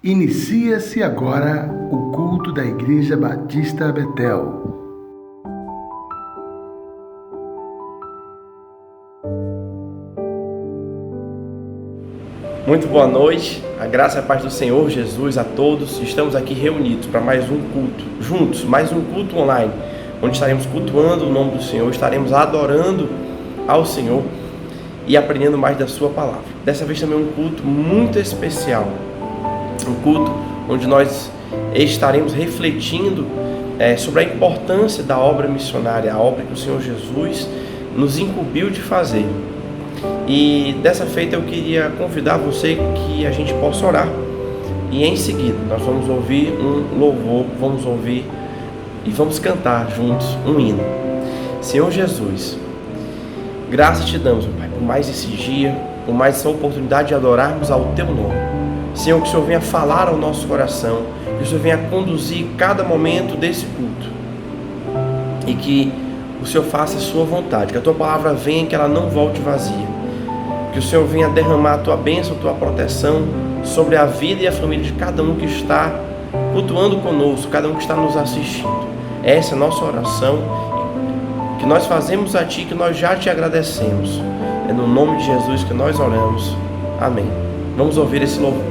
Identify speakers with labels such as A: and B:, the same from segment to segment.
A: Inicia-se agora o culto da Igreja Batista Betel.
B: Muito boa noite, a graça e a paz do Senhor Jesus a todos. Estamos aqui reunidos para mais um culto, juntos, mais um culto online, onde estaremos cultuando o nome do Senhor, estaremos adorando ao Senhor e aprendendo mais da sua palavra. Dessa vez também um culto muito especial, um culto onde nós estaremos refletindo sobre a importância da obra missionária, a obra que o Senhor Jesus nos incumbiu de fazer. E dessa feita eu queria convidar você que a gente possa orar. E em seguida nós vamos ouvir um louvor, vamos ouvir e vamos cantar juntos um hino. Senhor Jesus, graças te damos, meu Pai, por mais esse dia, por mais essa oportunidade de adorarmos ao Teu nome. Senhor, que o Senhor venha falar ao nosso coração, que o Senhor venha conduzir cada momento desse culto. E que o Senhor faça a sua vontade, que a Tua palavra venha e que ela não volte vazia. Que o Senhor venha derramar a Tua bênção, a Tua proteção sobre a vida e a família de cada um que está cultuando conosco, cada um que está nos assistindo. Essa é a nossa oração, que nós fazemos a Ti, que nós já Te agradecemos. É no nome de Jesus que nós oramos. Amém. Vamos ouvir esse louvor.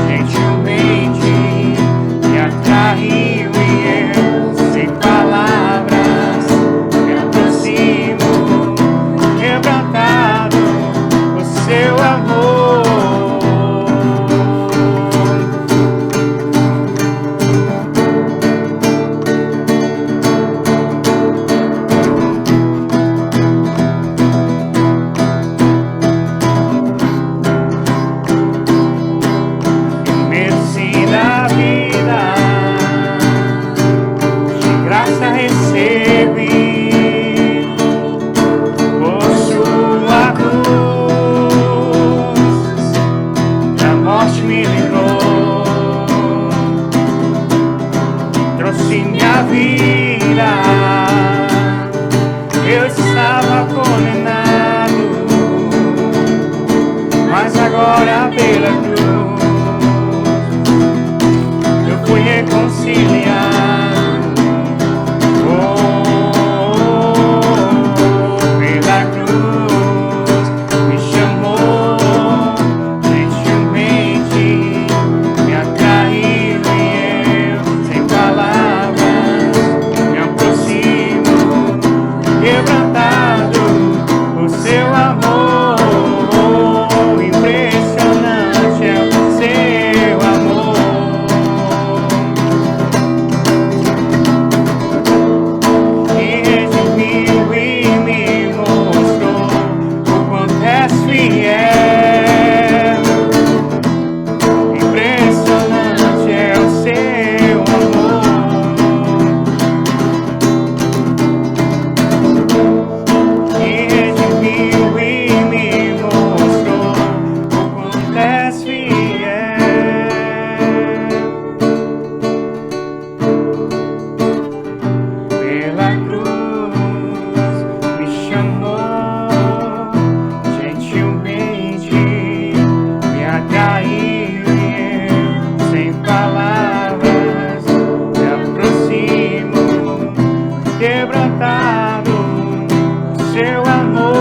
C: Gentilmente palavras me aproximo, quebrantado, seu amor.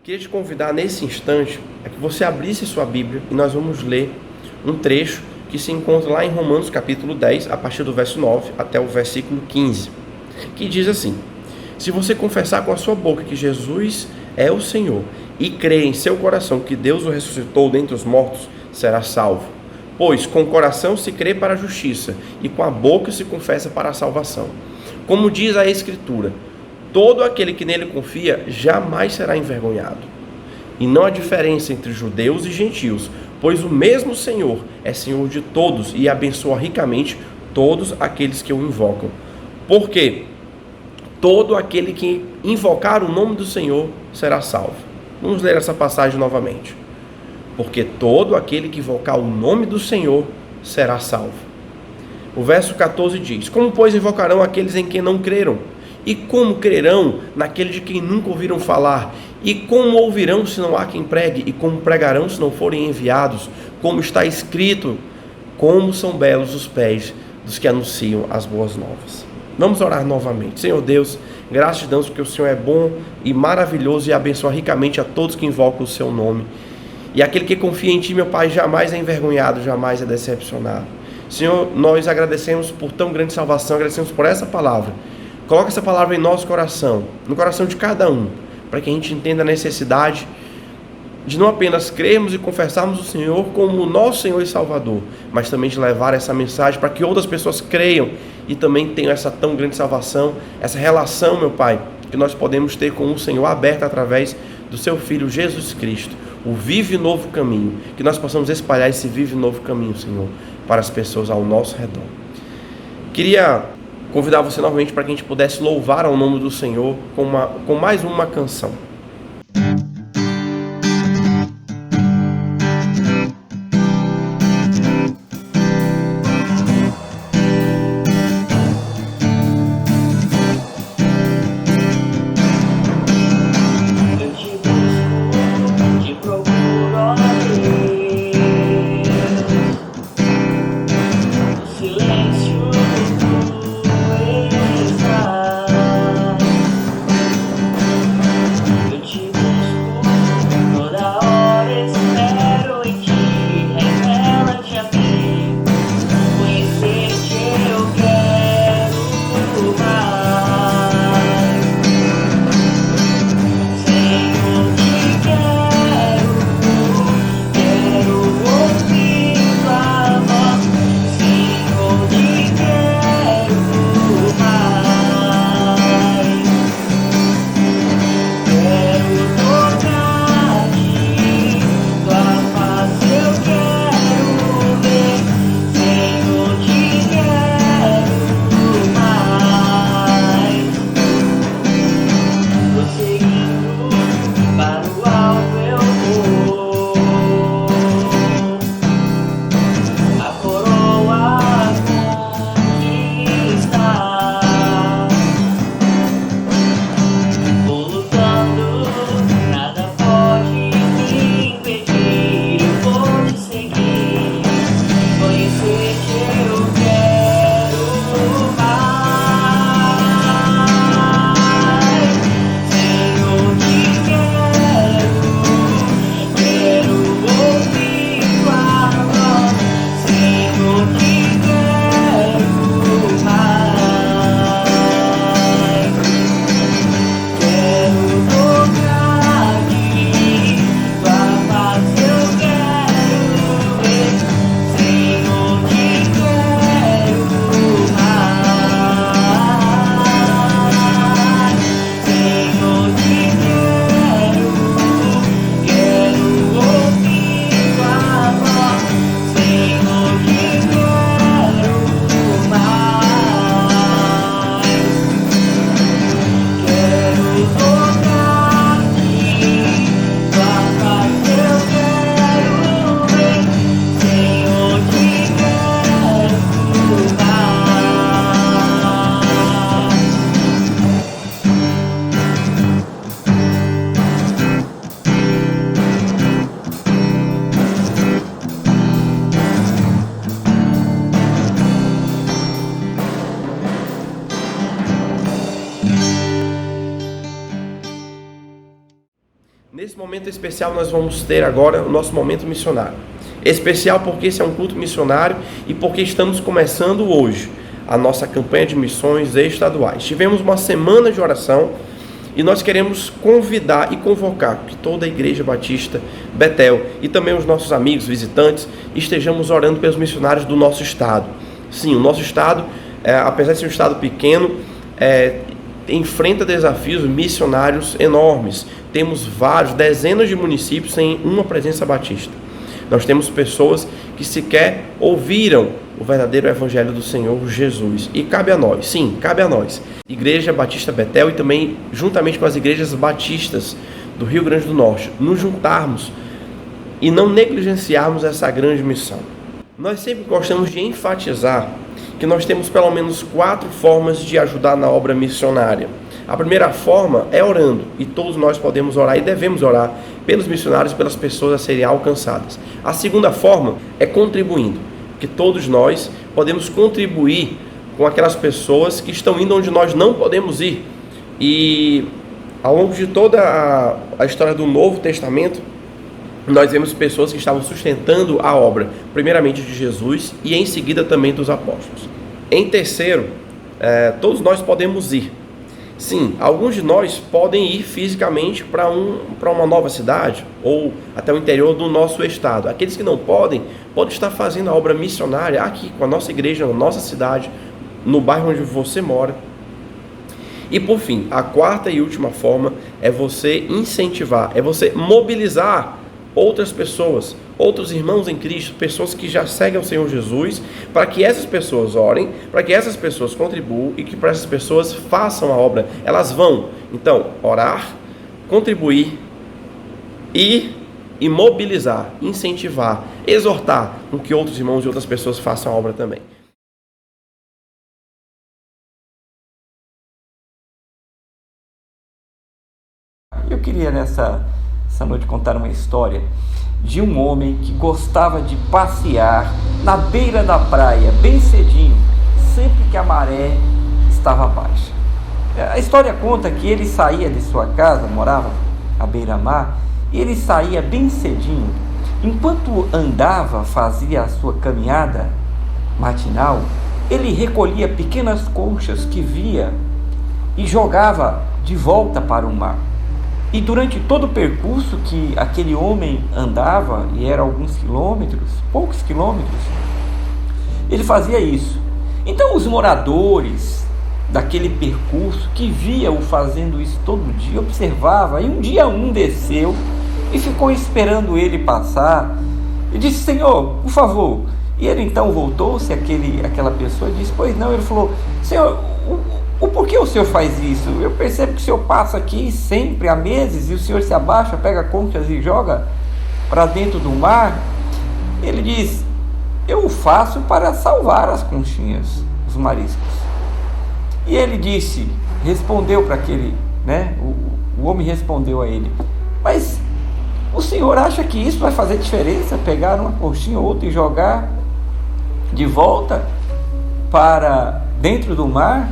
B: Queria te convidar nesse instante a que você abrisse sua Bíblia e nós vamos ler um trecho que se encontra lá em Romanos capítulo 10, a partir do verso 9 até o versículo 15, que diz assim: se você confessar com a sua boca que Jesus é o Senhor e crer em seu coração que Deus o ressuscitou dentre os mortos, será salvo. Pois com o coração se crê para a justiça e com a boca se confessa para a salvação. Como diz a Escritura, todo aquele que nele confia jamais será envergonhado. E não há diferença entre judeus e gentios, pois o mesmo Senhor é Senhor de todos e abençoa ricamente todos aqueles que o invocam. Porque todo aquele que invocar o nome do Senhor será salvo. Vamos ler essa passagem novamente. Porque todo aquele que invocar o nome do Senhor será salvo. O verso 14 diz: como, pois, invocarão aqueles em quem não creram? E como crerão naquele de quem nunca ouviram falar? E como ouvirão se não há quem pregue? E como pregarão se não forem enviados? Como está escrito, como são belos os pés dos que anunciam as boas novas. Vamos orar novamente. Senhor Deus, graças te damos porque o Senhor é bom e maravilhoso e abençoa ricamente a todos que invocam o seu nome. E aquele que confia em ti, meu Pai, jamais é envergonhado, jamais é decepcionado. Senhor, nós agradecemos por tão grande salvação, agradecemos por essa palavra. Coloca essa palavra em nosso coração, no coração de cada um, para que a gente entenda a necessidade de não apenas crermos e confessarmos o Senhor como o nosso Senhor e Salvador, mas também de levar essa mensagem para que outras pessoas creiam e também tenham essa tão grande salvação, essa relação, meu Pai, que nós podemos ter com o Senhor aberta através do seu Filho Jesus Cristo, o vive novo caminho, que nós possamos espalhar esse vive novo caminho, Senhor, para as pessoas ao nosso redor. Queria convidar você novamente para que a gente pudesse louvar ao nome do Senhor com mais uma canção.
C: Eu
B: Nesse momento especial nós vamos ter agora o nosso momento missionário. Especial porque esse é um culto missionário e porque estamos começando hoje a nossa campanha de missões estaduais. Tivemos uma semana de oração e nós queremos convidar e convocar que toda a Igreja Batista Betel e também os nossos amigos visitantes estejamos orando pelos missionários do nosso estado. Sim, o nosso estado, apesar de ser um estado pequeno, enfrenta desafios missionários enormes. Temos dezenas de municípios sem uma presença batista. Nós temos pessoas que sequer ouviram o verdadeiro evangelho do Senhor Jesus. E cabe a nós, sim, cabe a nós, Igreja Batista Betel e também juntamente com as igrejas batistas do Rio Grande do Norte, nos juntarmos e não negligenciarmos essa grande missão. Nós sempre gostamos de enfatizar que nós temos pelo menos 4 formas de ajudar na obra missionária. A primeira forma é orando, e todos nós podemos orar e devemos orar pelos missionários e pelas pessoas a serem alcançadas. A segunda forma é contribuindo, que todos nós podemos contribuir com aquelas pessoas que estão indo onde nós não podemos ir. E ao longo de toda a história do Novo Testamento, nós vemos pessoas que estavam sustentando a obra, primeiramente de Jesus e em seguida também dos apóstolos. Em terceiro, todos nós podemos ir. Sim, alguns de nós podem ir fisicamente para uma nova cidade ou até o interior do nosso estado. Aqueles que não podem estar fazendo a obra missionária aqui com a nossa igreja, na nossa cidade, no bairro onde você mora. E por fim, a quarta e última forma é você incentivar, é você mobilizar outras pessoas, outros irmãos em Cristo, pessoas que já seguem o Senhor Jesus, para que essas pessoas orem, para que essas pessoas contribuam e que para essas pessoas façam a obra. Elas vão, então, orar, contribuir e mobilizar, incentivar, exortar com que outros irmãos e outras pessoas façam a obra também.
D: Eu queria essa noite contar uma história de um homem que gostava de passear na beira da praia bem cedinho, sempre que a maré estava baixa. A história conta que ele saía de sua casa, morava à beira-mar, e ele saía bem cedinho. Enquanto andava, fazia a sua caminhada matinal, ele recolhia pequenas conchas que via e jogava de volta para o mar. E durante todo o percurso que aquele homem andava, e era alguns quilômetros, poucos quilômetros, ele fazia isso. Então os moradores daquele percurso, que via-o fazendo isso todo dia, observava, e um dia um desceu e ficou esperando ele passar, e disse: Senhor, por favor. E ele então voltou-se àquela pessoa e disse: pois não. Ele falou: Senhor, o porquê o senhor faz isso? Eu percebo que o senhor passa aqui sempre há meses e o senhor se abaixa, pega conchas e joga para dentro do mar. Ele diz: eu faço para salvar as conchinhas, os mariscos. E ele respondeu para aquele, o homem respondeu a ele: mas o senhor acha que isso vai fazer diferença? Pegar uma conchinha ou outra e jogar de volta para dentro do mar?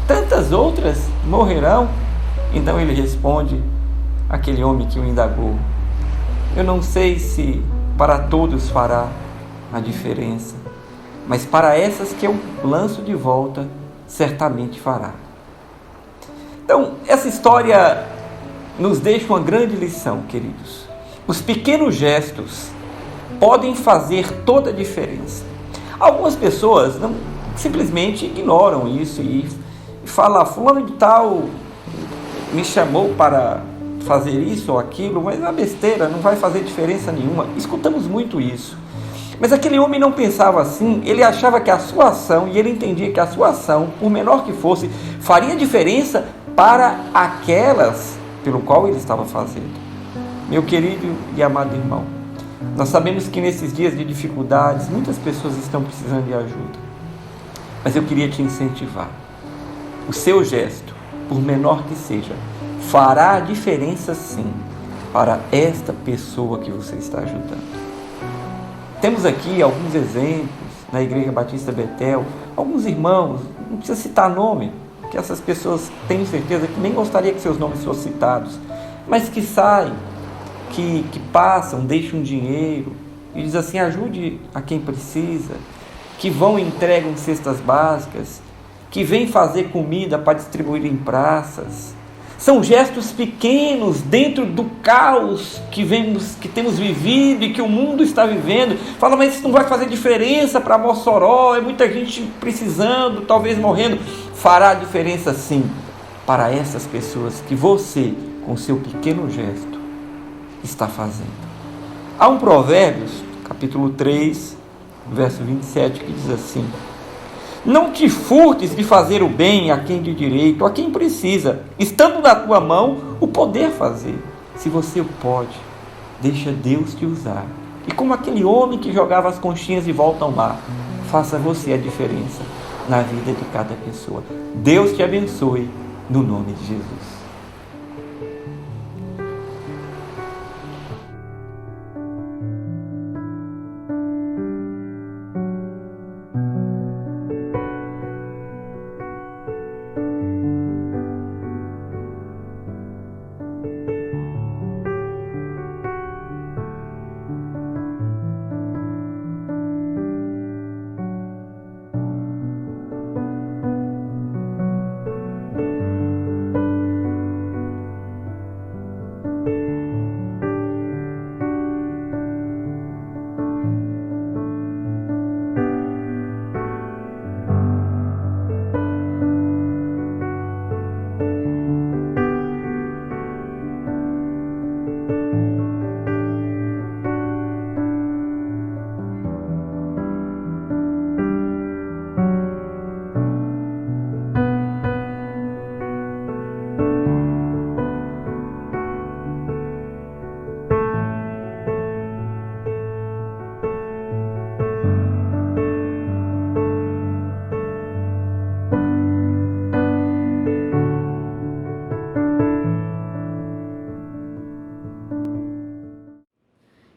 D: Tantas outras morrerão. Então ele responde, aquele homem que o indagou: eu não sei se para todos fará a diferença, mas para essas que eu lanço de volta, certamente fará. Então, essa história nos deixa uma grande lição, queridos. Os pequenos gestos podem fazer toda a diferença. Algumas pessoas simplesmente ignoram isso e fala: fulano de tal me chamou para fazer isso ou aquilo, mas é uma besteira, não vai fazer diferença nenhuma. Escutamos muito isso. Mas aquele homem não pensava assim. Ele achava que a sua ação, e ele entendia que a sua ação, por menor que fosse, faria diferença para aquelas pelo qual ele estava fazendo. Meu querido e amado irmão, nós sabemos que nesses dias de dificuldades, muitas pessoas estão precisando de ajuda. Mas eu queria te incentivar. O seu gesto, por menor que seja, fará a diferença sim para esta pessoa que você está ajudando. Temos aqui alguns exemplos na Igreja Batista Betel, alguns irmãos, não precisa citar nome, que essas pessoas tenho certeza que nem gostaria que seus nomes fossem citados, mas que saem que passam, deixam dinheiro e diz assim: ajude a quem precisa, que vão e entregam cestas básicas, que vêm fazer comida para distribuir em praças. São gestos pequenos dentro do caos que temos vivido e que o mundo está vivendo. Fala, mas isso não vai fazer diferença para Mossoró, é muita gente precisando, talvez morrendo. Fará diferença sim, para essas pessoas que você, com seu pequeno gesto, está fazendo. Há um Provérbios, capítulo 3, verso 27, que diz assim: não te furtes de fazer o bem a quem de direito, a quem precisa, estando na tua mão o poder fazer. Se você o pode, deixa Deus te usar. E como aquele homem que jogava as conchinhas de volta ao mar, faça você a diferença na vida de cada pessoa. Deus te abençoe, no nome de Jesus.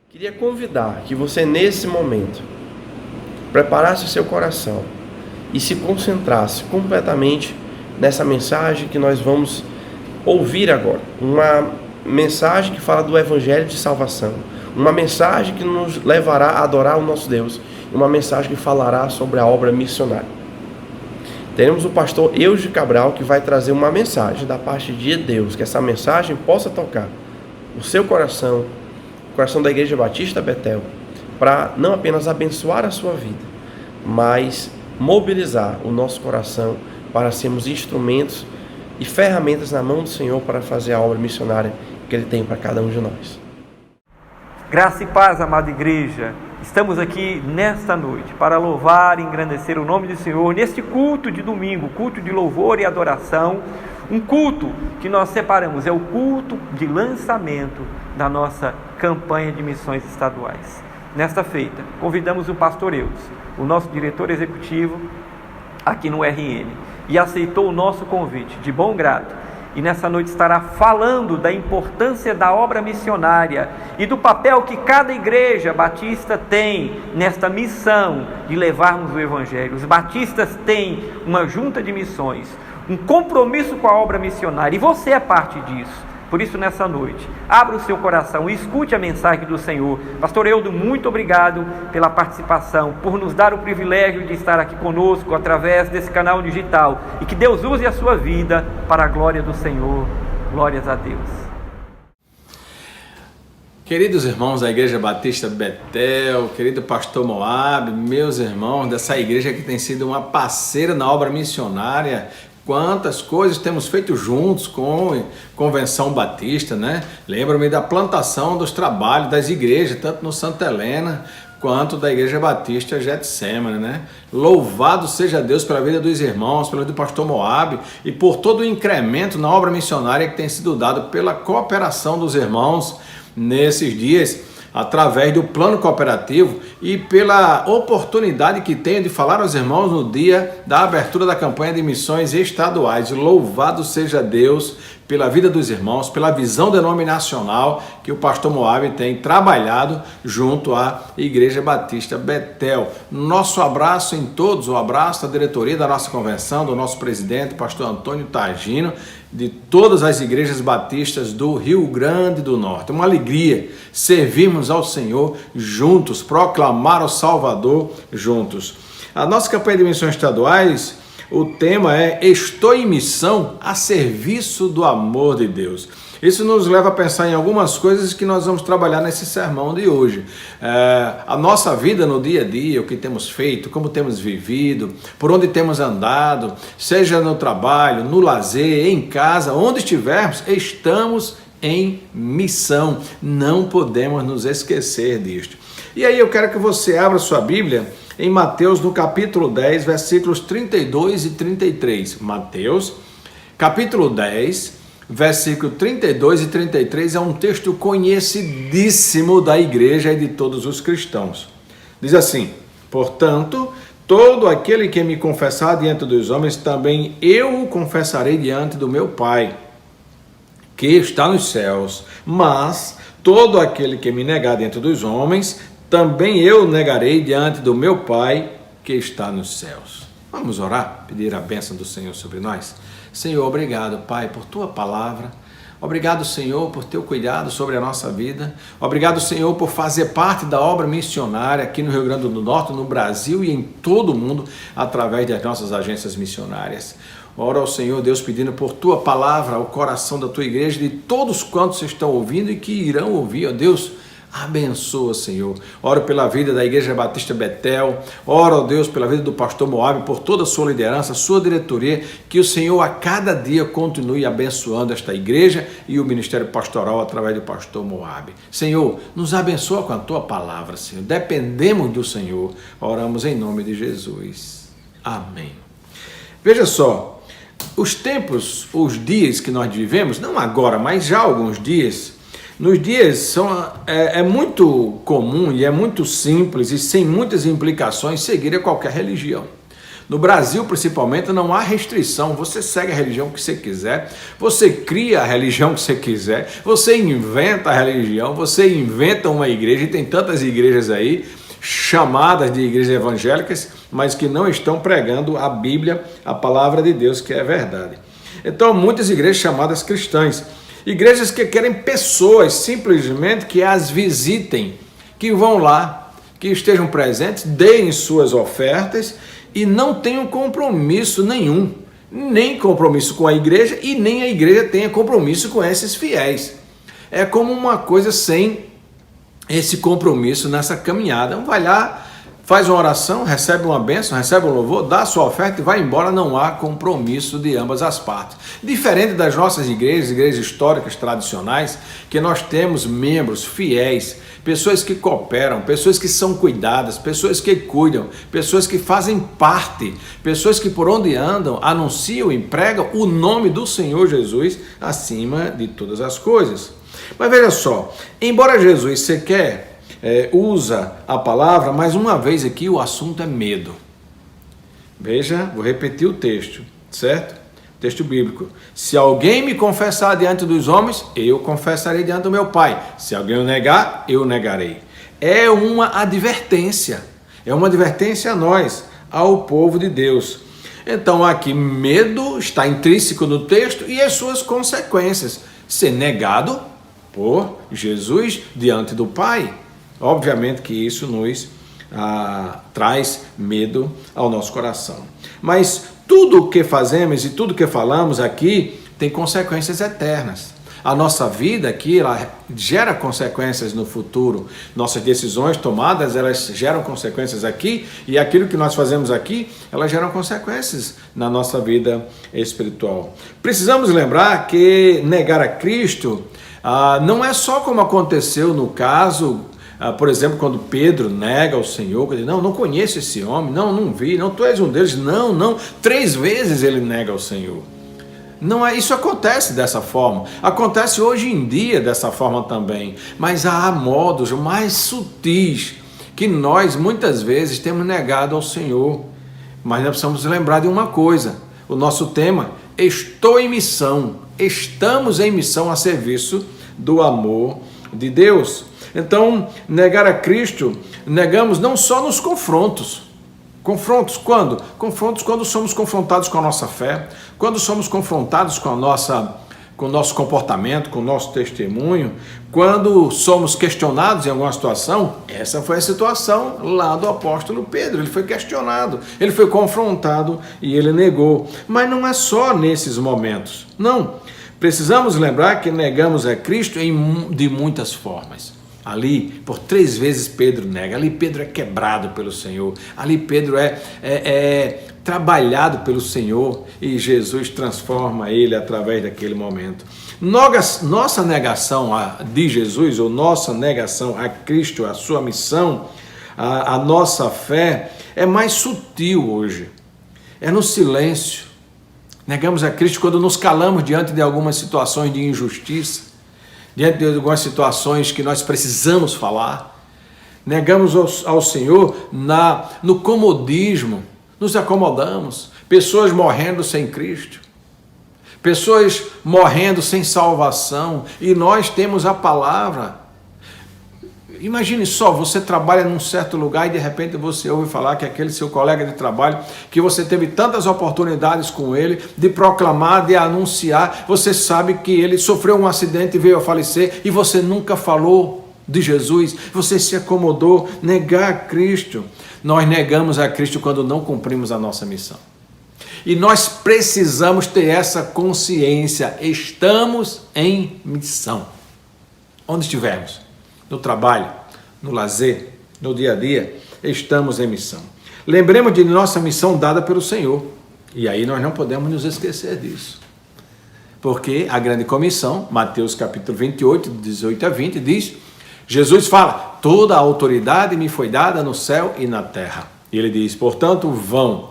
B: Queria convidar que você, nesse momento, preparasse o seu coração e se concentrasse completamente nessa mensagem que nós vamos ouvir agora. Uma mensagem que fala do Evangelho de salvação, uma mensagem que nos levará a adorar o nosso Deus, uma mensagem que falará sobre a obra missionária. Teremos o pastor Euge Cabral, que vai trazer uma mensagem da parte de Deus, que essa mensagem possa tocar o seu coração, o coração da Igreja Batista Betel, para não apenas abençoar a sua vida, mas mobilizar o nosso coração para sermos instrumentos e ferramentas na mão do Senhor para fazer a obra missionária que Ele tem para cada um de nós.
D: Graça e paz, amada igreja. Estamos aqui nesta noite para louvar e engrandecer o nome do Senhor neste culto de domingo, culto de louvor e adoração, um culto que nós separamos, é o culto de lançamento da nossa campanha de missões estaduais. Nesta feita, convidamos o pastor Eudes, o nosso diretor executivo aqui no RN, e aceitou o nosso convite de bom grado. E nessa noite estará falando da importância da obra missionária e do papel que cada igreja batista tem nesta missão de levarmos o Evangelho. Os batistas têm uma junta de missões, um compromisso com a obra missionária, e você é parte disso. Por isso, nessa noite, abra o seu coração e escute a mensagem do Senhor. Pastor Eudo, muito obrigado pela participação, por nos dar o privilégio de estar aqui conosco através desse canal digital, e que Deus use a sua vida para a glória do Senhor. Glórias a Deus.
E: Queridos irmãos da Igreja Batista Betel, querido pastor Moab, meus irmãos dessa igreja que tem sido uma parceira na obra missionária. Quantas coisas temos feito juntos com Convenção Batista, né? Lembro-me da plantação dos trabalhos das igrejas, tanto no Santa Helena quanto da Igreja Batista Getsemane, né? Louvado seja Deus pela vida dos irmãos, pela vida do pastor Moab e por todo o incremento na obra missionária que tem sido dado pela cooperação dos irmãos nesses dias, através do plano cooperativo e pela oportunidade que tenho de falar aos irmãos no dia da abertura da campanha de missões estaduais. Louvado seja Deus pela vida dos irmãos, pela visão denominacional que o pastor Moab tem trabalhado junto à Igreja Batista Betel. Nosso abraço em todos, o abraço da diretoria da nossa convenção, do nosso presidente, pastor Antônio Targino, de todas as igrejas batistas do Rio Grande do Norte. Uma alegria servirmos ao Senhor juntos, proclamar o Salvador juntos. A nossa campanha de missões estaduais, o tema é Estou em missão a serviço do amor de Deus. Isso nos leva a pensar em algumas coisas que nós vamos trabalhar nesse sermão de hoje. A nossa vida no dia a dia, o que temos feito, como temos vivido, por onde temos andado, seja no trabalho, no lazer, em casa, onde estivermos, estamos em missão. Não podemos nos esquecer disto. E aí eu quero que você abra sua Bíblia em Mateus, no capítulo 10, versículos 32 e 33. Mateus, capítulo 10, versículo 32 e 33 é um texto conhecidíssimo da igreja e de todos os cristãos. Diz assim: portanto, todo aquele que me confessar diante dos homens, também eu o confessarei diante do meu Pai, que está nos céus. Mas todo aquele que me negar diante dos homens, também eu negarei diante do meu Pai, que está nos céus. Vamos orar, pedir a bênção do Senhor sobre nós. Senhor, obrigado, Pai, por Tua palavra. Obrigado, Senhor, por Teu cuidado sobre a nossa vida. Obrigado, Senhor, por fazer parte da obra missionária aqui no Rio Grande do Norte, no Brasil e em todo o mundo, através das nossas agências missionárias. Oro ao Senhor, Deus, pedindo por Tua palavra, ao coração da Tua igreja, de todos quantos estão ouvindo e que irão ouvir, ó Deus. Abençoa, Senhor. Oro pela vida da Igreja Batista Betel. Oro, ó Deus, pela vida do pastor Moab, por toda a sua liderança, sua diretoria. Que o Senhor a cada dia continue abençoando esta igreja e o ministério pastoral através do pastor Moab. Senhor, nos abençoa com a Tua palavra, Senhor. Dependemos do Senhor. Oramos em nome de Jesus. Amém. Veja só, os tempos, os dias que nós vivemos, não agora, mas já há alguns dias, nos dias é muito comum e é muito simples e sem muitas implicações seguir a qualquer religião. No Brasil, principalmente, não há restrição. Você segue a religião que você quiser, você cria a religião que você quiser, você inventa a religião, você inventa uma igreja, e tem tantas igrejas aí, chamadas de igrejas evangélicas, mas que não estão pregando a Bíblia, a palavra de Deus, que é verdade. Então, muitas igrejas chamadas cristãs, igrejas que querem pessoas simplesmente que as visitem, que vão lá, que estejam presentes, deem suas ofertas e não tenham compromisso nenhum, nem compromisso com a igreja e nem a igreja tenha compromisso com esses fiéis. É como uma coisa sem esse compromisso nessa caminhada. Vai lá, faz uma oração, recebe uma bênção, recebe um louvor, dá a sua oferta e vai embora, não há compromisso de ambas as partes. Diferente das nossas igrejas históricas, tradicionais, que nós temos membros fiéis, pessoas que cooperam, pessoas que são cuidadas, pessoas que cuidam, pessoas que fazem parte, pessoas que por onde andam, anunciam e pregam o nome do Senhor Jesus acima de todas as coisas. Mas veja só, embora Jesus sequer usa a palavra, mais uma vez aqui o assunto é medo. Veja, vou repetir o texto, certo? Texto bíblico. Se alguém me confessar diante dos homens, eu confessarei diante do meu Pai. Se alguém o negar, eu o negarei. É uma advertência a nós, ao povo de Deus. Então aqui medo está intrínseco no texto e as suas consequências. Ser negado por Jesus diante do Pai. Obviamente que isso nos traz medo ao nosso coração. Mas tudo o que fazemos e tudo o que falamos aqui tem consequências eternas. A nossa vida aqui, ela gera consequências no futuro. Nossas decisões tomadas, elas geram consequências aqui, e aquilo que nós fazemos aqui, elas geram consequências na nossa vida espiritual. Precisamos lembrar que negar a Cristo não é só como aconteceu no caso, por exemplo, quando Pedro nega o Senhor, ele diz, não conheço esse homem, não vi, não, tu és um deles, não, 3 vezes ele nega o Senhor. Não é, isso acontece dessa forma, acontece hoje em dia dessa forma também, mas há modos mais sutis que nós muitas vezes temos negado ao Senhor. Mas nós precisamos lembrar de uma coisa, o nosso tema estou em missão, estamos em missão a serviço do amor de Deus. Então, negar a Cristo, negamos não só nos confrontos. Confrontos quando? Confrontos quando somos confrontados com a nossa fé, quando somos confrontados com o nosso comportamento, com o nosso testemunho, quando somos questionados em alguma situação. Essa foi a situação lá do apóstolo Pedro. Ele foi questionado, ele foi confrontado e ele negou. Mas não é só nesses momentos, não. Precisamos lembrar que negamos a Cristo de muitas formas. Ali, por 3 vezes Pedro nega. Ali Pedro é quebrado pelo Senhor. Ali Pedro é trabalhado pelo Senhor e Jesus transforma ele através daquele momento. Nossa negação de Jesus, ou nossa negação a Cristo, a sua missão, a nossa fé, é mais sutil hoje. É no silêncio. Negamos a Cristo quando nos calamos diante de algumas situações de injustiça, diante de algumas situações que nós precisamos falar. Negamos ao Senhor no comodismo, nos acomodamos. Pessoas morrendo sem Cristo, pessoas morrendo sem salvação, e nós temos a palavra. Imagine só, você trabalha num certo lugar e de repente você ouve falar que aquele seu colega de trabalho, que você teve tantas oportunidades com ele, de proclamar, de anunciar, você sabe que ele sofreu um acidente e veio a falecer e você nunca falou de Jesus, você se acomodou. Negar a Cristo. Nós negamos a Cristo quando não cumprimos a nossa missão. E nós precisamos ter essa consciência, estamos em missão. Onde estivermos, no trabalho, no lazer, no dia a dia, estamos em missão. Lembremos de nossa missão dada pelo Senhor. E aí nós não podemos nos esquecer disso. Porque a grande comissão, Mateus capítulo 28, 18 a 20, diz, Jesus fala, toda a autoridade me foi dada no céu e na terra. E ele diz, portanto, vão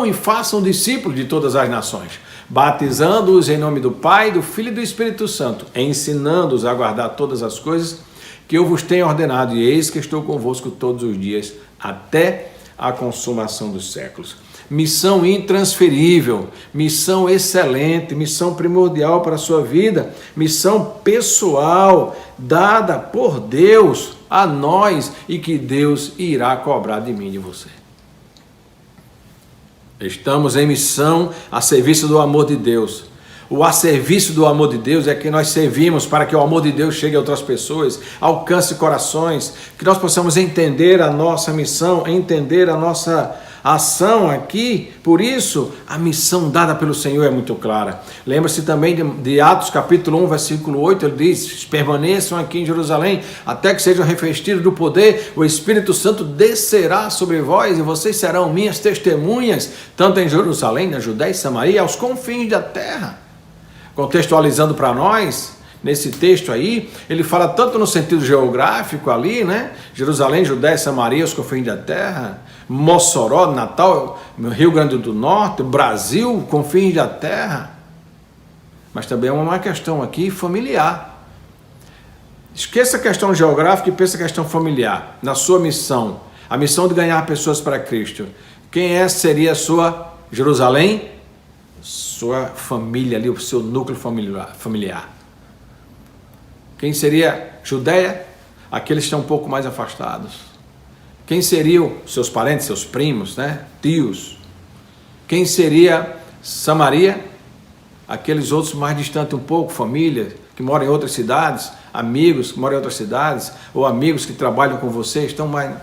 E: e façam discípulos de todas as nações, batizando-os em nome do Pai, do Filho e do Espírito Santo, ensinando-os a guardar todas as coisas que eu vos tenho ordenado, e eis que estou convosco todos os dias, até a consumação dos séculos. Missão intransferível, missão excelente, missão primordial para a sua vida, missão pessoal, dada por Deus a nós e que Deus irá cobrar de mim e de você. Estamos em missão a serviço do amor de Deus. O a serviço do amor de Deus é que nós servimos para que o amor de Deus chegue a outras pessoas, alcance corações, que nós possamos entender a nossa missão, entender a nossa ação aqui. Por isso, a missão dada pelo Senhor é muito clara. Lembra-se também de Atos capítulo 1, versículo 8, ele diz, permaneçam aqui em Jerusalém, até que sejam revestidos do poder, o Espírito Santo descerá sobre vós, e vocês serão minhas testemunhas, tanto em Jerusalém, na Judéia e Samaria, aos confins da terra. Contextualizando para nós, nesse texto aí, ele fala tanto no sentido geográfico ali, né? Jerusalém, Judéia, Samaria, os confins da terra, Mossoró, Natal, Rio Grande do Norte, Brasil, confins da terra. Mas também é uma questão aqui familiar. Esqueça a questão geográfica e pense a questão familiar. Na sua missão, a missão de ganhar pessoas para Cristo, quem seria a sua Jerusalém? Sua família ali, o seu núcleo familiar. Quem seria Judéia? Aqueles que estão um pouco mais afastados. Quem seriam seus parentes, seus primos, né? Tios? Quem seria Samaria? Aqueles outros mais distantes um pouco, família, que moram em outras cidades, amigos que moram em outras cidades, ou amigos que trabalham com você, estão mais...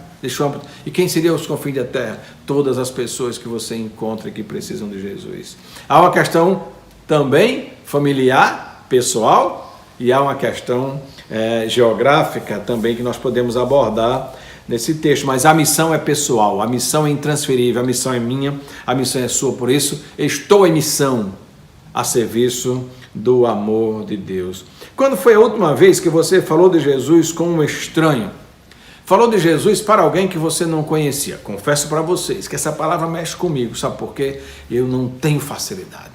E: E quem seriam os confins da terra? Todas as pessoas que você encontra que precisam de Jesus. Há uma questão também familiar, pessoal, e há uma questão geográfica também que nós podemos abordar nesse texto. Mas a missão é pessoal, a missão é intransferível, a missão é minha, a missão é sua. Por isso, estou em missão a serviço do amor de Deus. Quando foi a última vez que você falou de Jesus com um estranho? Falou de Jesus para alguém que você não conhecia? Confesso para vocês que essa palavra mexe comigo, sabe por quê? Eu não tenho facilidade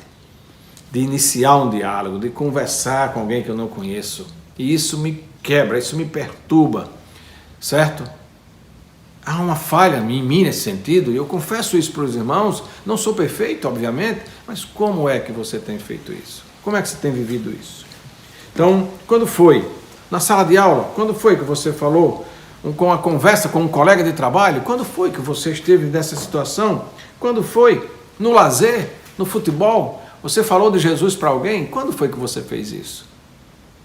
E: de iniciar um diálogo, de conversar com alguém que eu não conheço. E isso me quebra, isso me perturba, certo? Há uma falha em mim nesse sentido, e eu confesso isso para os irmãos. Não sou perfeito, obviamente, Mas como é que você tem feito isso? Como é que você tem vivido isso? Então, quando foi? Na sala de aula? Quando foi que você falou com a conversa com um colega de trabalho? Quando foi que você esteve nessa situação? Quando foi? No lazer? No futebol? Você falou de Jesus para alguém? Quando foi que você fez isso?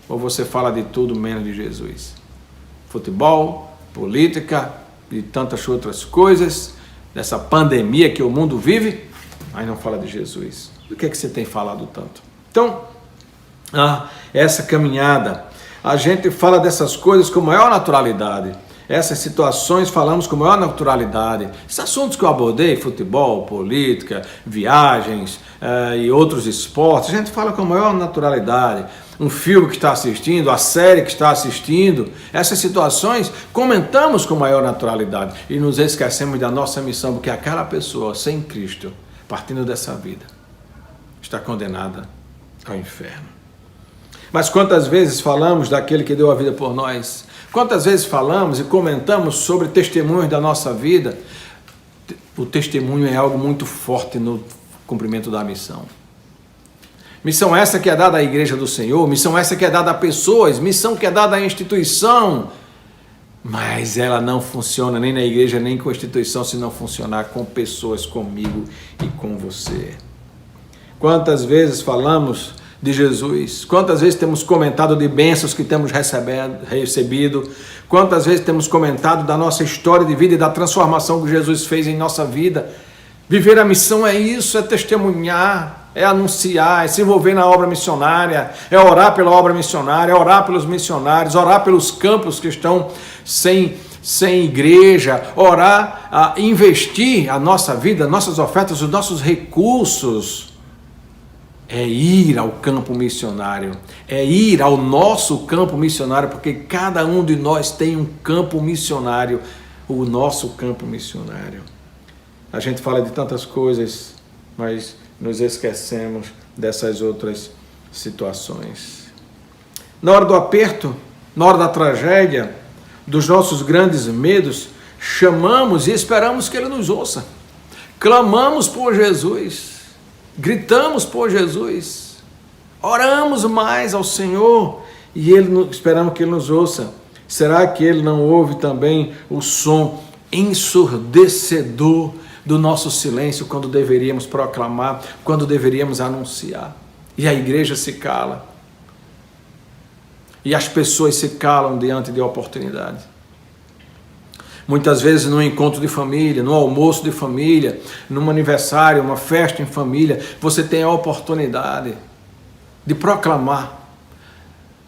E: Ou você fala de tudo menos de Jesus? Futebol, política e tantas outras coisas, dessa pandemia que o mundo vive, mas não fala de Jesus. Do que é que você tem falado tanto? Então, essa caminhada, a gente fala dessas coisas com maior naturalidade. Essas situações falamos com maior naturalidade. Esses assuntos que eu abordei, futebol, política, viagens e outros esportes, a gente fala com maior naturalidade. Um filme que está assistindo, a série que está assistindo, essas situações comentamos com maior naturalidade e nos esquecemos da nossa missão, porque aquela pessoa sem Cristo, partindo dessa vida, está condenada ao inferno. Mas quantas vezes falamos daquele que deu a vida por nós? Quantas vezes falamos e comentamos sobre testemunhos da nossa vida? O testemunho é algo muito forte no cumprimento da missão. Missão essa que é dada à igreja do Senhor, missão essa que é dada a pessoas, missão que é dada à instituição, mas ela não funciona nem na igreja, nem com a instituição, se não funcionar com pessoas, comigo e com você. Quantas vezes falamos de Jesus? Quantas vezes temos comentado de bênçãos que temos recebido? Quantas vezes temos comentado da nossa história de vida e da transformação que Jesus fez em nossa vida? Viver a missão é isso, é testemunhar, é anunciar, é se envolver na obra missionária, é orar pela obra missionária, é orar pelos missionários, orar pelos campos que estão sem igreja, orar, investir a nossa vida, nossas ofertas, os nossos recursos. É ir ao campo missionário, é ir ao nosso campo missionário, porque cada um de nós tem um campo missionário, o nosso campo missionário. A gente fala de tantas coisas, mas nos esquecemos dessas outras situações. Na hora do aperto, na hora da tragédia, dos nossos grandes medos, chamamos e esperamos que Ele nos ouça. Clamamos por Jesus. Gritamos por Jesus, oramos mais ao Senhor e esperamos que Ele nos ouça. Será que Ele não ouve também o som ensurdecedor do nosso silêncio quando deveríamos proclamar, quando deveríamos anunciar? E a igreja se cala. E as pessoas se calam diante de oportunidade. Muitas vezes num encontro de família, num almoço de família, num aniversário, uma festa em família, você tem a oportunidade de proclamar.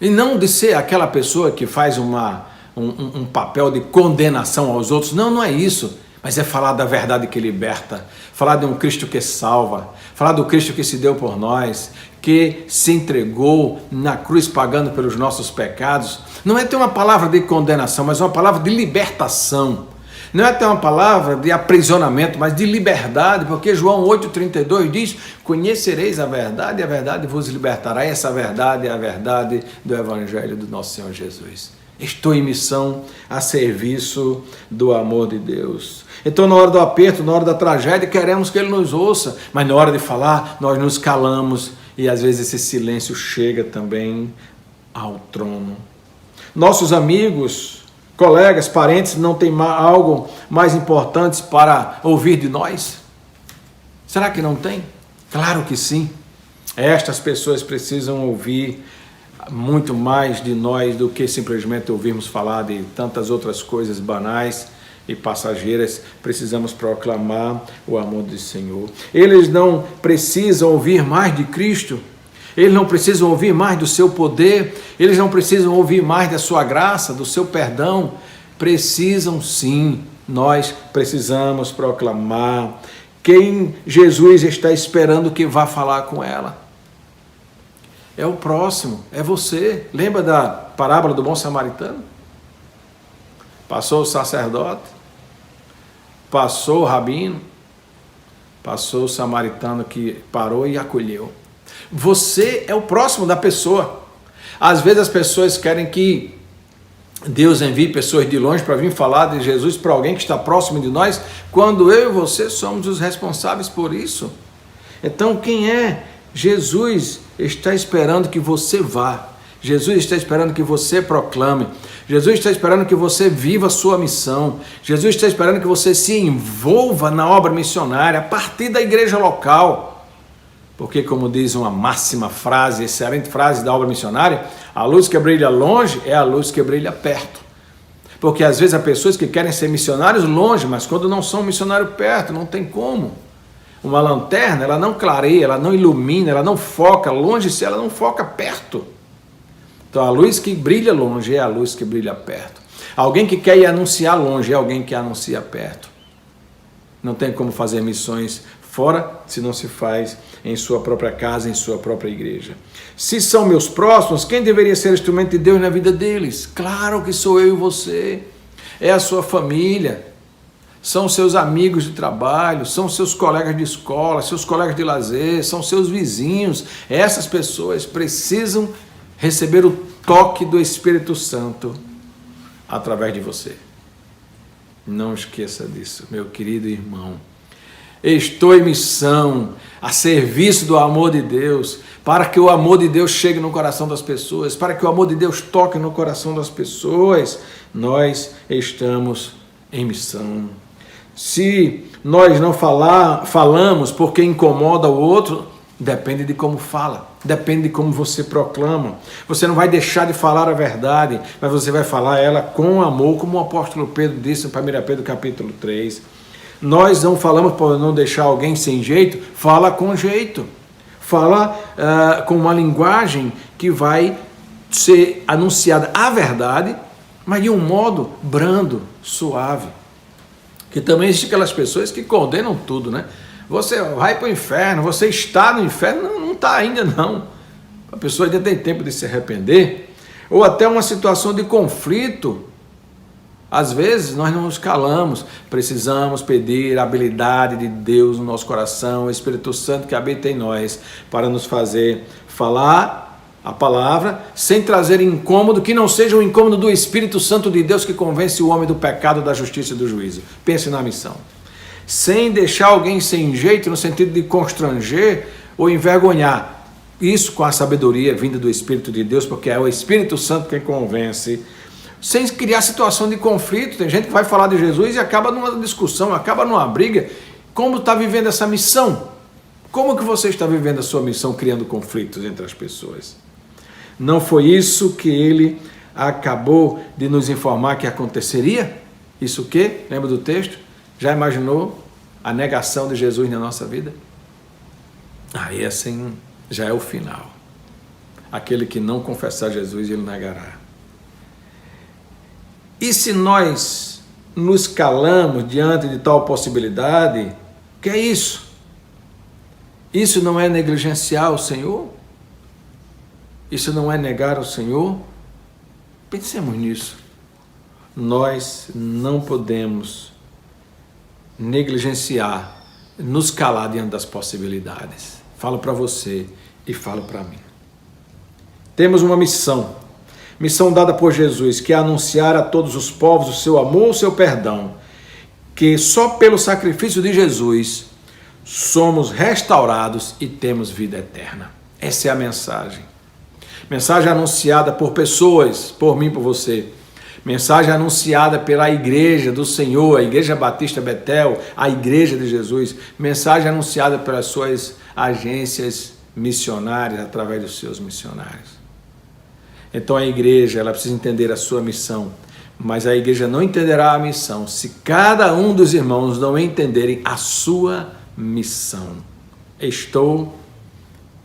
E: E não de ser aquela pessoa que faz um papel de condenação aos outros. Não, não é isso. Mas é falar da verdade que liberta, falar de um Cristo que salva, falar do Cristo que se deu por nós, que se entregou na cruz pagando pelos nossos pecados. Não é ter uma palavra de condenação, mas uma palavra de libertação. Não é ter uma palavra de aprisionamento, mas de liberdade, porque João 8,32 diz: conhecereis a verdade e a verdade vos libertará. E essa verdade é a verdade do Evangelho do nosso Senhor Jesus. Estou em missão a serviço do amor de Deus. Então, na hora do aperto, na hora da tragédia, queremos que Ele nos ouça, mas na hora de falar, nós nos calamos e às vezes esse silêncio chega também ao trono. Nossos amigos, colegas, parentes não têm algo mais importante para ouvir de nós? Será que não tem? Claro que sim. Estas pessoas precisam ouvir muito mais de nós do que simplesmente ouvirmos falar de tantas outras coisas banais e passageiras. Precisamos proclamar o amor do Senhor. Eles não precisam ouvir mais de Cristo, eles não precisam ouvir mais do seu poder, eles não precisam ouvir mais da sua graça, do seu perdão. Precisam sim, nós precisamos proclamar quem Jesus está esperando que vá falar com ela. É o próximo, é você. Lembra da parábola do bom samaritano? Passou o sacerdote, passou o rabino, passou o samaritano que parou e acolheu. Você é o próximo da pessoa. Às vezes as pessoas querem que Deus envie pessoas de longe para vir falar de Jesus para alguém que está próximo de nós, quando eu e você somos os responsáveis por isso. Então quem é? Jesus está esperando que você vá. Jesus está esperando que você proclame. Jesus está esperando que você viva a sua missão. Jesus está esperando que você se envolva na obra missionária a partir da igreja local. Porque, como diz uma máxima frase, excelente frase da obra missionária, a luz que brilha longe é a luz que brilha perto. Porque às vezes há pessoas que querem ser missionários longe, mas quando não são missionários perto, não tem como. Uma lanterna, ela não clareia, ela não ilumina, ela não foca longe, se ela não foca perto. Então a luz que brilha longe é a luz que brilha perto. Alguém que quer ir anunciar longe é alguém que anuncia perto. Não tem como fazer missões fora se não se faz em sua própria casa, em sua própria igreja. Se são meus próximos, quem deveria ser instrumento de Deus na vida deles? Claro que sou eu e você. É a sua família. São seus amigos de trabalho, são seus colegas de escola, seus colegas de lazer, são seus vizinhos. Essas pessoas precisam receber o toque do Espírito Santo através de você. Não esqueça disso, meu querido irmão. Estou em missão, a serviço do amor de Deus, para que o amor de Deus chegue no coração das pessoas, para que o amor de Deus toque no coração das pessoas. Nós estamos em missão. Se nós não falamos porque incomoda o outro, depende de como fala, depende de como você proclama. Você não vai deixar de falar a verdade, mas você vai falar ela com amor, como o apóstolo Pedro disse em 1 Pedro capítulo 3. Nós não falamos para não deixar alguém sem jeito, fala com jeito. Fala com uma linguagem que vai ser anunciada a verdade, mas de um modo brando, suave. Que também existem aquelas pessoas que condenam tudo, né? Você vai para o inferno, você está no inferno, não está ainda não. A pessoa ainda tem tempo de se arrepender. Ou até uma situação de conflito. Às vezes nós não nos calamos, precisamos pedir a habilidade de Deus no nosso coração, o Espírito Santo que habita em nós, para nos fazer falar a palavra, sem trazer incômodo, que não seja o incômodo do Espírito Santo de Deus que convence o homem do pecado, da justiça e do juízo. Pense na missão. Sem deixar alguém sem jeito, no sentido de constranger ou envergonhar. Isso com a sabedoria vinda do Espírito de Deus, porque é o Espírito Santo quem convence, sem criar situação de conflito. Tem gente que vai falar de Jesus e acaba numa discussão, acaba numa briga. Como está vivendo essa missão? Como que você está vivendo a sua missão, criando conflitos entre as pessoas? Não foi isso que ele acabou de nos informar que aconteceria? Isso o quê? Lembra do texto? Já imaginou a negação de Jesus na nossa vida? Aí assim já é o final. Aquele que não confessar Jesus, ele negará. E se nós nos calamos diante de tal possibilidade, que é isso? Isso não é negligenciar o Senhor? Isso não é negar o Senhor? Pensemos nisso. Nós não podemos negligenciar, nos calar diante das possibilidades. Falo para você e falo para mim. Temos uma missão dada por Jesus, que é anunciar a todos os povos o seu amor, o seu perdão, que só pelo sacrifício de Jesus somos restaurados e temos vida eterna. Essa é a mensagem. Mensagem anunciada por pessoas, por mim, por você. Mensagem anunciada pela igreja do Senhor, a Igreja Batista Betel, a Igreja de Jesus. Mensagem anunciada pelas suas agências missionárias, através dos seus missionários. Então a igreja, ela precisa entender a sua missão, mas a igreja não entenderá a missão se cada um dos irmãos não entenderem a sua missão. Estou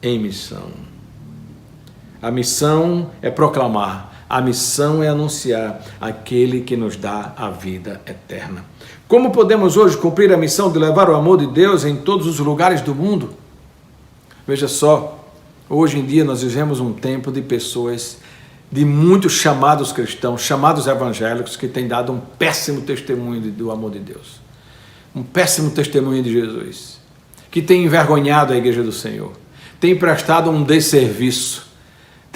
E: em missão. A missão é proclamar, a missão é anunciar aquele que nos dá a vida eterna. Como podemos hoje cumprir a missão de levar o amor de Deus em todos os lugares do mundo? Veja só, hoje em dia nós vivemos um tempo de pessoas, de muitos chamados cristãos, chamados evangélicos, que têm dado um péssimo testemunho do amor de Deus. Um péssimo testemunho de Jesus. Que têm envergonhado a igreja do Senhor. Têm prestado um desserviço.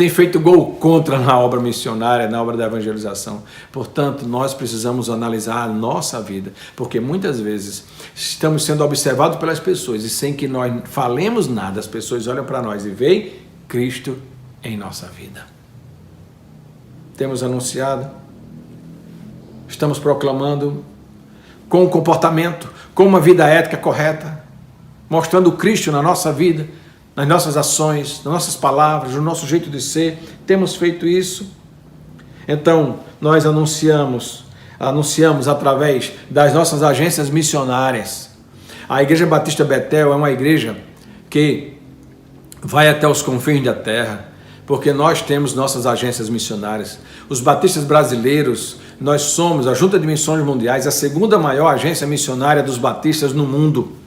E: tem feito gol contra na obra missionária, na obra da evangelização. Portanto, nós precisamos analisar a nossa vida, porque muitas vezes estamos sendo observados pelas pessoas e sem que nós falemos nada, as pessoas olham para nós e veem Cristo em nossa vida. Temos anunciado, estamos proclamando com o comportamento, com uma vida ética correta, mostrando Cristo na nossa vida, nas nossas ações, nas nossas palavras, no nosso jeito de ser. Temos feito isso. Então, nós anunciamos através das nossas agências missionárias. A Igreja Batista Betel é uma igreja que vai até os confins da terra, porque nós temos nossas agências missionárias. Os batistas brasileiros, nós somos a Junta de Missões Mundiais, a segunda maior agência missionária dos batistas no mundo.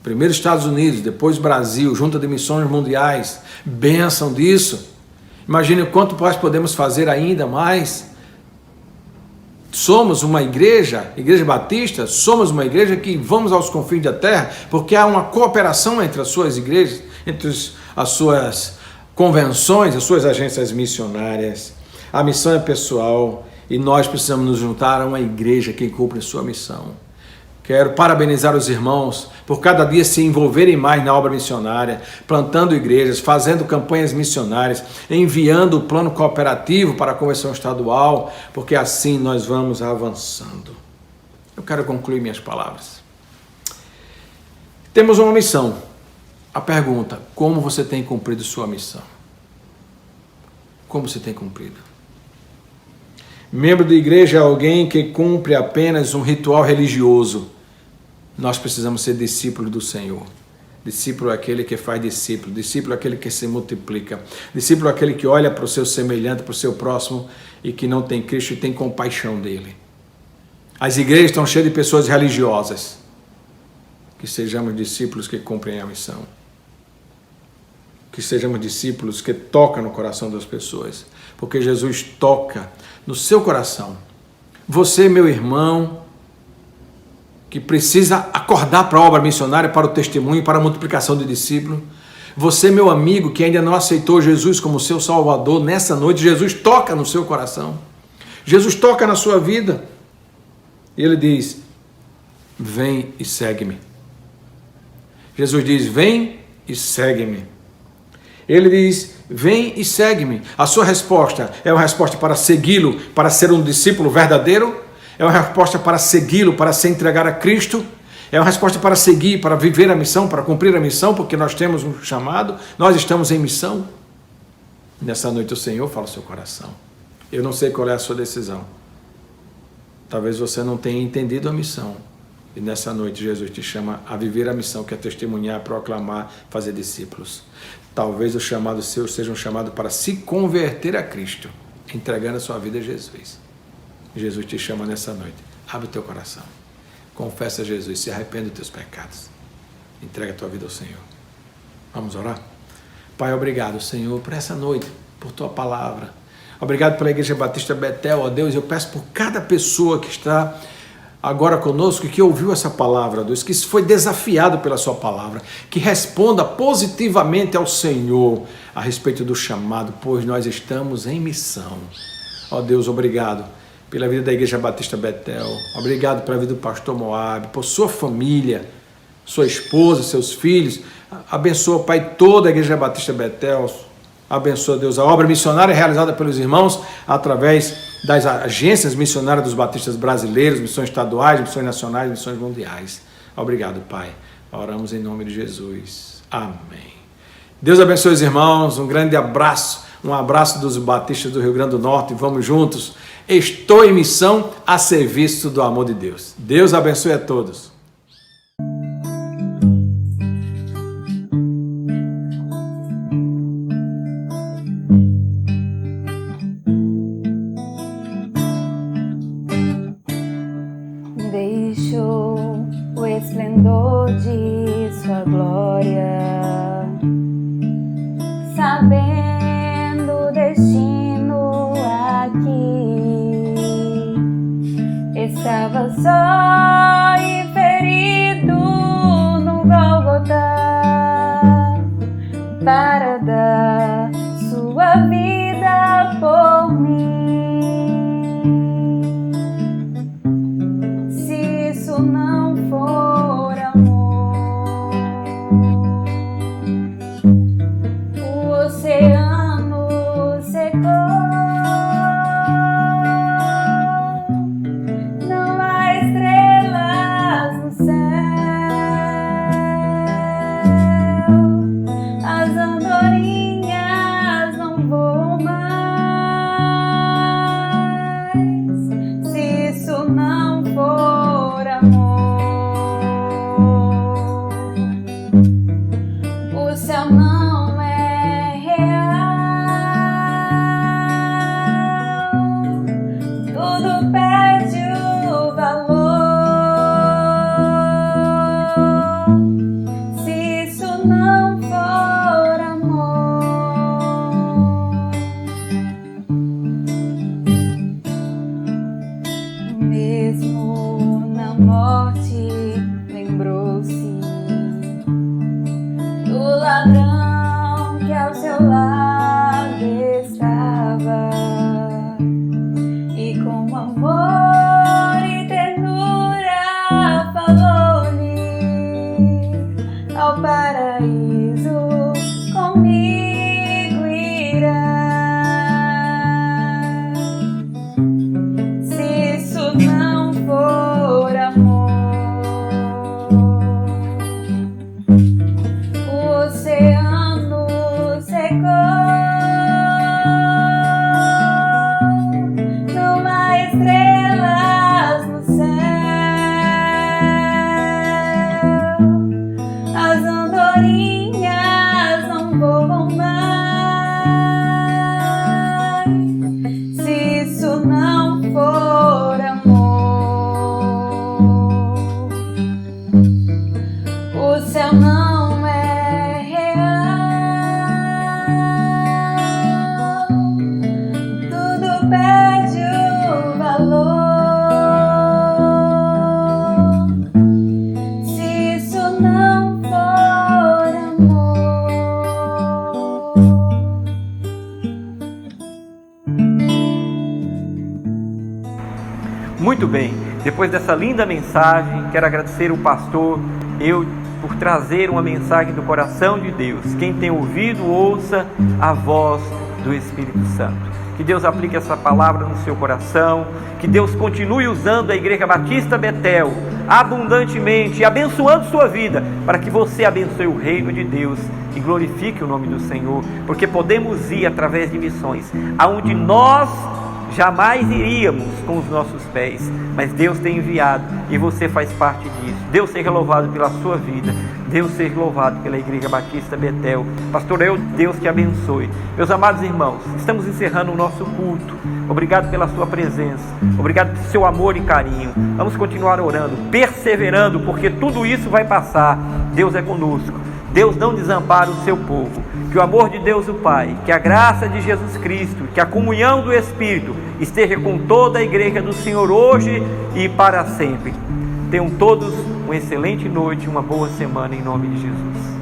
E: Primeiro Estados Unidos, depois Brasil, Junta de Missões Mundiais. Bênção disso. Imagine o quanto nós podemos fazer ainda mais. Somos uma igreja batista, somos uma igreja que vamos aos confins da terra, porque há uma cooperação entre as suas igrejas, entre as suas convenções, as suas agências missionárias. A missão é pessoal e nós precisamos nos juntar a uma igreja que cumpre a sua missão. Quero parabenizar os irmãos por cada dia se envolverem mais na obra missionária, plantando igrejas, fazendo campanhas missionárias, enviando o plano cooperativo para a convenção estadual, porque assim nós vamos avançando. Eu quero concluir minhas palavras. Temos uma missão. A pergunta: como você tem cumprido sua missão? Como você tem cumprido? Membro de igreja é alguém que cumpre apenas um ritual religioso. Nós precisamos ser discípulos do Senhor. Discípulo é aquele que faz discípulo. Discípulo é aquele que se multiplica. Discípulo é aquele que olha para o seu semelhante, para o seu próximo e que não tem Cristo e tem compaixão dele. As igrejas estão cheias de pessoas religiosas. Que sejamos discípulos que cumprem a missão. Que sejamos discípulos que tocam no coração das pessoas. Porque Jesus toca no seu coração. Você, meu irmão, que precisa acordar para a obra missionária, para o testemunho, para a multiplicação de discípulos. Você, meu amigo, que ainda não aceitou Jesus como seu Salvador, nessa noite, Jesus toca no seu coração. Jesus toca na sua vida. E Ele diz: vem e segue-me. Jesus diz: vem e segue-me. Ele diz: vem e segue-me. A sua resposta é uma resposta para segui-lo, para ser um discípulo verdadeiro? É uma resposta para segui-lo, para se entregar a Cristo? É uma resposta para seguir, para viver a missão, para cumprir a missão, porque nós temos um chamado, nós estamos em missão? Nessa noite o Senhor fala ao seu coração. Eu não sei qual é a sua decisão. Talvez você não tenha entendido a missão. E nessa noite Jesus te chama a viver a missão, que é testemunhar, proclamar, fazer discípulos. Talvez o chamado seu seja um chamado para se converter a Cristo, entregando a sua vida a Jesus. Jesus te chama nessa noite. Abre o teu coração. Confessa a Jesus, se arrepende dos teus pecados. Entrega a tua vida ao Senhor. Vamos orar? Pai, obrigado, Senhor, por essa noite, por tua palavra. Obrigado pela Igreja Batista Betel, ó Deus. Eu peço por cada pessoa que está agora conosco, que ouviu essa palavra, Deus, que foi desafiado pela sua palavra, que responda positivamente ao Senhor a respeito do chamado, pois nós estamos em missão. Ó Deus, obrigado pela vida da Igreja Batista Betel. Obrigado pela vida do pastor Moab, por sua família, sua esposa, seus filhos. Abençoa, Pai, toda a Igreja Batista Betel. Abençoa, Deus, a obra missionária realizada pelos irmãos através das agências missionárias dos batistas brasileiros, missões estaduais, missões nacionais, missões mundiais. Obrigado, Pai. Oramos em nome de Jesus. Amém. Deus abençoe os irmãos. Um grande abraço. Um abraço dos batistas do Rio Grande do Norte. Vamos juntos. Estou em missão a serviço do amor de Deus. Deus abençoe a todos.
F: Deixou o esplendor de sua glória, sabendo o destino aqui. Estava só e ferido no Gólgota para dar sua oceano secou. Não há estrelas no céu, as andorinhas não voam mais. Se isso não for amor, o céu não é real, tudo perde o valor. Se isso não for amor, mesmo na morte lembrou-se do ladrão que ao seu lado estava, e com amor e ternura falou-lhe: ao paraíso comigo irás. Se isso não for amor, o oceano secou. Não há estrelas no céu, as andorinhas não voam mais. Se isso não for amor, o céu não é real, tudo perde o valor. Se isso não for amor.
D: Muito bem, depois dessa linda mensagem, quero agradecer o pastor por trazer uma mensagem do coração de Deus. Quem tem ouvido, ouça a voz do Espírito Santo. Que Deus aplique essa palavra no seu coração, que Deus continue usando a Igreja Batista Betel abundantemente, abençoando sua vida, para que você abençoe o reino de Deus e glorifique o nome do Senhor, porque podemos ir através de missões, aonde nós jamais iríamos com os nossos pés, mas Deus tem enviado e você faz parte disso. Deus seja louvado pela sua vida, Deus seja louvado pela Igreja Batista Betel. Pastor Deus te abençoe. Meus amados irmãos, estamos encerrando o nosso culto. Obrigado pela sua presença, obrigado pelo seu amor e carinho. Vamos continuar orando, perseverando, porque tudo isso vai passar. Deus é conosco, Deus não desampara o seu povo. Que o amor de Deus o Pai, que a graça de Jesus Cristo, que a comunhão do Espírito esteja com toda a Igreja do Senhor hoje e para sempre. Tenham todos uma excelente noite, uma boa semana em nome de Jesus.